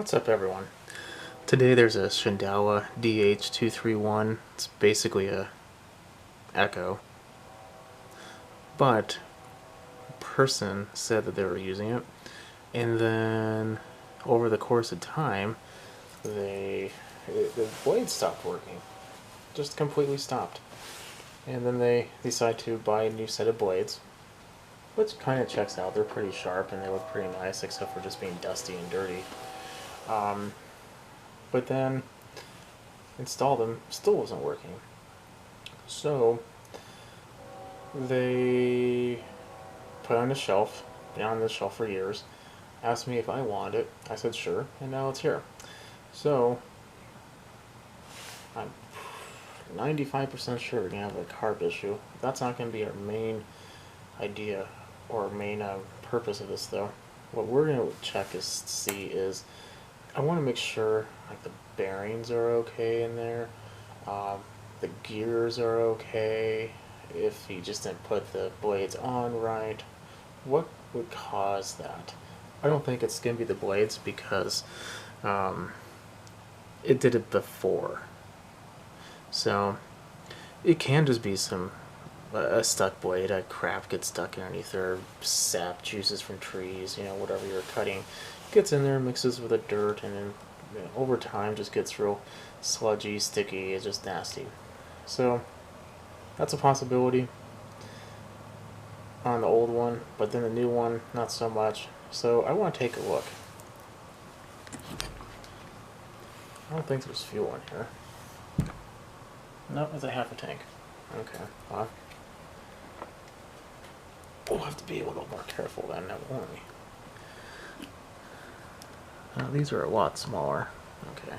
What's up, everyone? Today there's a Shindawa DH231. It's basically a Echo, but a person said that they were using it, and then over the course of time, the blade stopped working, just completely stopped, and then they decide to buy a new set of blades, which kind of checks out. They're pretty sharp and they look pretty nice, except for just being dusty and dirty. But then installed them, still wasn't working. So they put it on the shelf, been on the shelf for years, asked me if I wanted it. I said sure, and now it's here. So I'm 95% sure we're gonna have a carb issue. That's not gonna be our main idea or main purpose of this, though. What we're gonna check is I want to make sure like the bearings are okay in there, the gears are okay. If you just didn't put the blades on right, what would cause that? I don't think it's gonna be the blades because it did it before. So it can just be a stuck blade, a crap gets stuck underneath there, sap juices from trees, whatever you're cutting gets in there, mixes with the dirt, and then over time just gets real sludgy, sticky. It's just nasty. So that's a possibility on the old one, but then the new one, not so much. So I want to take a look. I don't think there's fuel in here. No, it's a half a tank. Okay, well, we'll have to be a little more careful then, won't we? These are a lot smaller. Okay.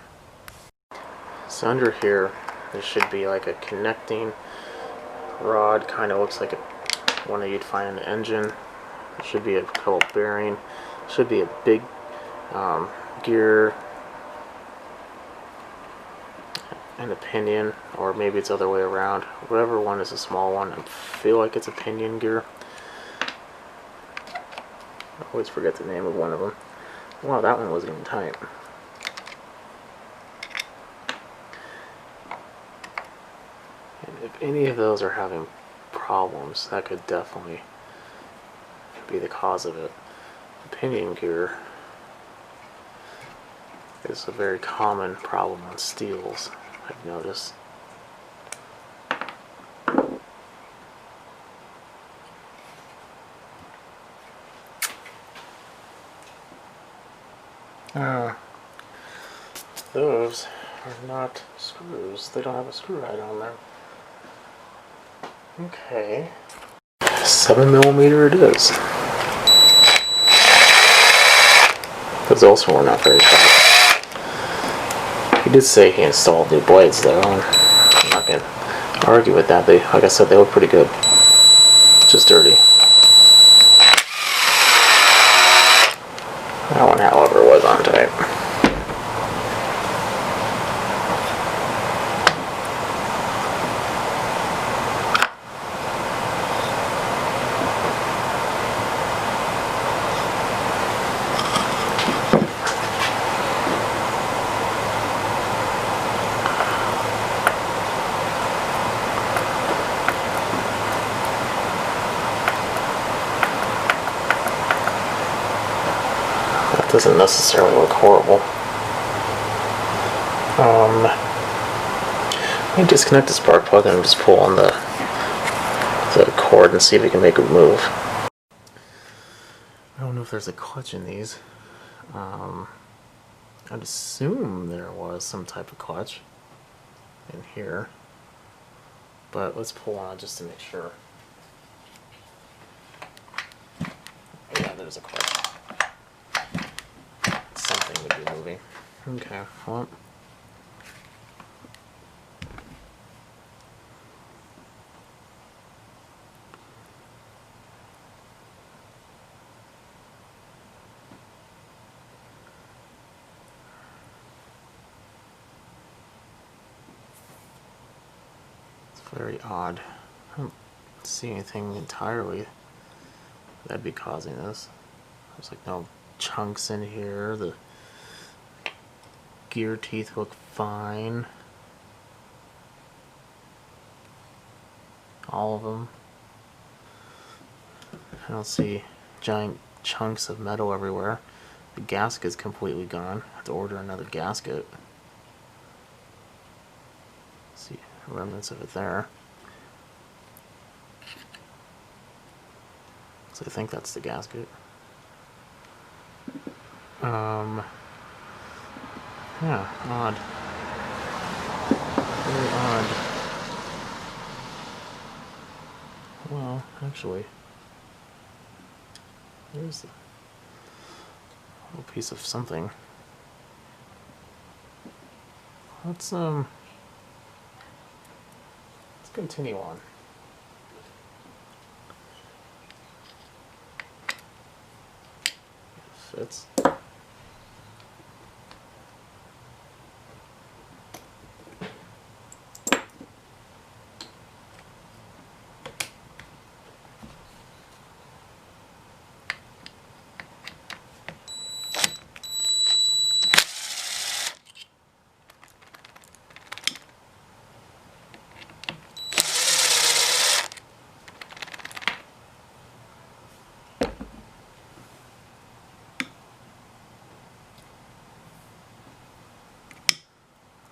So under here, there should be like a connecting rod. Kind of looks like one that you'd find in the engine. There should be a couple bearing. Should be a big gear and a pinion, or maybe it's the other way around. Whatever one is a small one. I feel like it's a pinion gear. I always forget the name of one of them. Wow, that one was even tight. And if any of those are having problems, that could definitely be the cause of it. The pinion gear is a very common problem on steels, I've noticed. Those are not screws. They don't have a screw head on them. Okay. 7mm it is. Those also were not very sharp. He did say he installed new blades though, and I'm not going to argue with that. Like I said, they look pretty good. Just dirty. That one, however, was on tight. Doesn't necessarily look horrible. Let me disconnect the spark plug and just pull on the cord and see if we can make it move. I don't know if there's a clutch in these. I'd assume there was some type of clutch in here, but let's pull on it just to make sure. Yeah, there's a clutch. Something would be moving. Okay, well. It's very odd. I don't see anything entirely that'd be causing this. There's like no chunks in here. The gear teeth look fine. All of them. I don't see giant chunks of metal everywhere. The gasket's completely gone. I have to order another gasket. See remnants of it there. So I think that's the gasket. Yeah, odd. Very odd. Well, actually, there's a little piece of something. Let's continue on. Fits.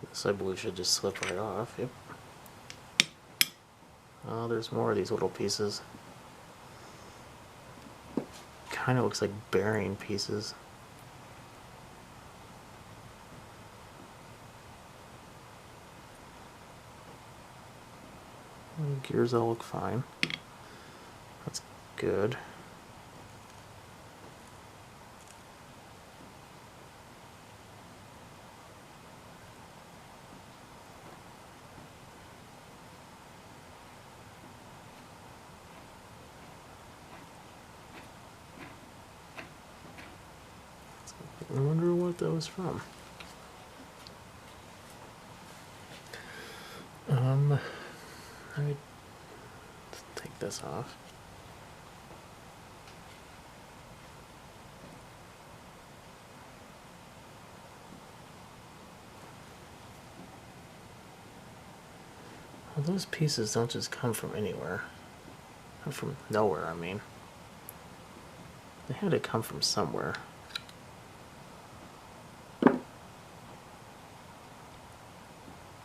This I believe should just slip right off. Yep. Oh, there's more of these little pieces. Kind of looks like bearing pieces. Gears all look fine. That's good. I wonder what that was from. Let me take this off. Well, those pieces don't just come from anywhere. Come from nowhere, I mean. They had to come from somewhere.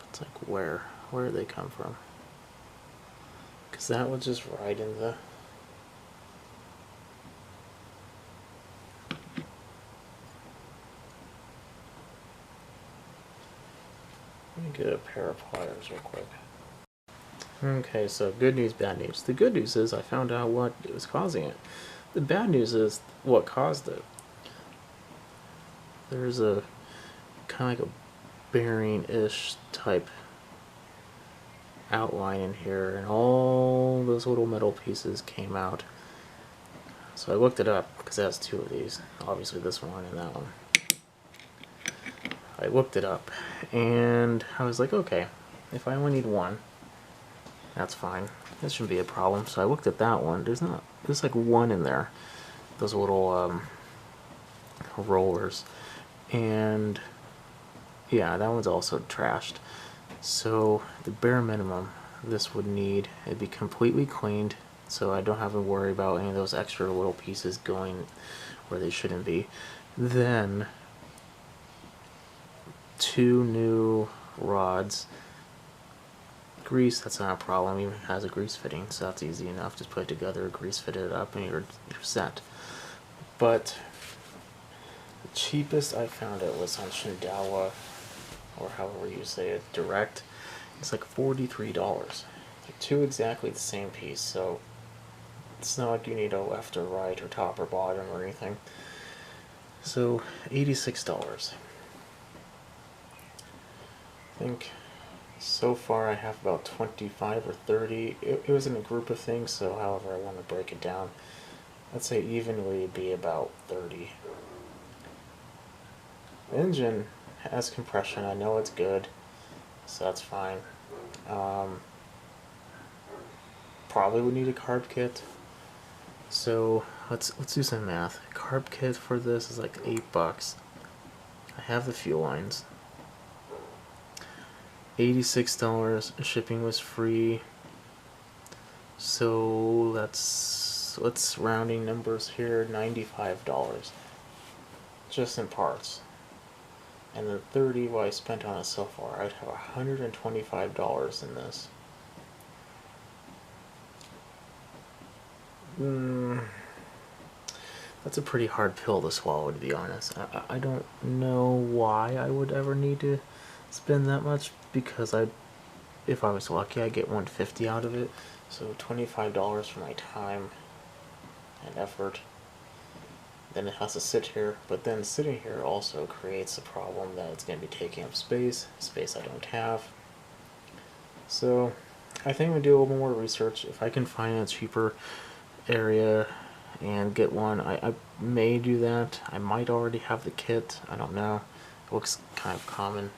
It's like where? Where did they come from? Because that was just right in the... Let me get a pair of pliers real quick. Okay, so good news, bad news. The good news is I found out what was causing it. The bad news is what caused it. There's a kind of like a bearing-ish type outline in here, and all those little metal pieces came out. So I looked it up because it has two of these, obviously this one and that one. I looked it up and I was like, okay, if I only need one, that's fine. This shouldn't be a problem. So I looked at that one. There's like one in there, those little rollers, and yeah, that one's also trashed. So the bare minimum this would need, it'd be completely cleaned, so I don't have to worry about any of those extra little pieces going where they shouldn't be. Then 2 new rods. Grease, that's not a problem, even if it has a grease fitting, so that's easy enough. Just put it together, grease fit it up, and you're set. But the cheapest I found it was on Shindawa, or however you say it, direct. It's like $43. They're 2 exactly the same piece, so it's not like you need a left or right or top or bottom or anything. So $86. I think so far I have about 25 or 30. It was in a group of things, so however I want to break it down, I'd say evenly it'd be about 30. The engine has compression. I know it's good, so that's fine. Probably would need a carb kit. So let's do some math. Carb kit for this is like $8. I have the fuel lines. $86. Shipping was free. So let's rounding numbers here, $95 just in parts. And then 30 what I spent on it so far. I'd have $125 in this. That's a pretty hard pill to swallow, to be honest. I don't know why I would ever need to spend that much, because if I was lucky, I'd get $150 out of it. So $25 for my time and effort. Then it has to sit here, but then sitting here also creates the problem that it's going to be taking up space I don't have. So I think I'm going to do a little more research. If I can find a cheaper area and get one, I may do that. I might already have the kit, I don't know. It looks kind of common.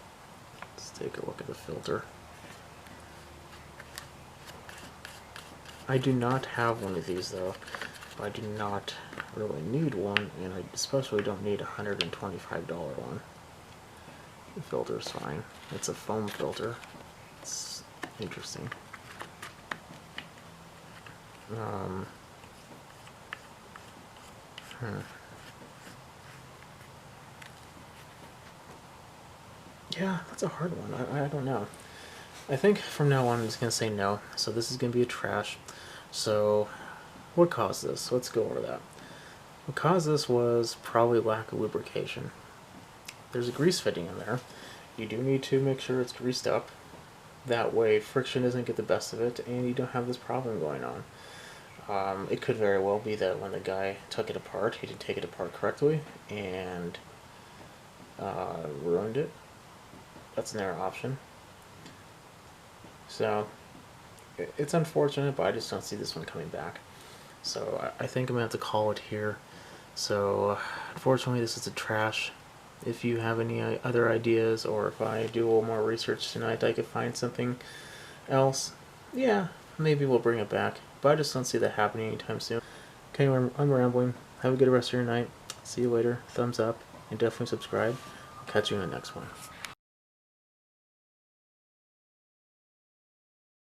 Let's take a look at the filter. I do not have one of these though. I do not really need one, and I especially don't need a $125 one. The filter's fine. It's a foam filter. It's interesting. Yeah, that's a hard one. I don't know. I think from now on I'm just going to say no. So this is going to be a trash. So what caused this? Let's go over that. What caused this was probably lack of lubrication. There's a grease fitting in there. You do need to make sure it's greased up. That way friction doesn't get the best of it and you don't have this problem going on. It could very well be that when the guy took it apart, he didn't take it apart correctly and ruined it. That's another option. So it's unfortunate, but I just don't see this one coming back. So I think I'm gonna have to call it here. So unfortunately this is a trash. If you have any other ideas, or if I do a little more research tonight I could find something else, yeah, maybe we'll bring it back, but I just don't see that happening anytime soon. Okay, I'm rambling. Have a good rest of your night. See you later. Thumbs up and definitely subscribe. I'll catch you in the next one.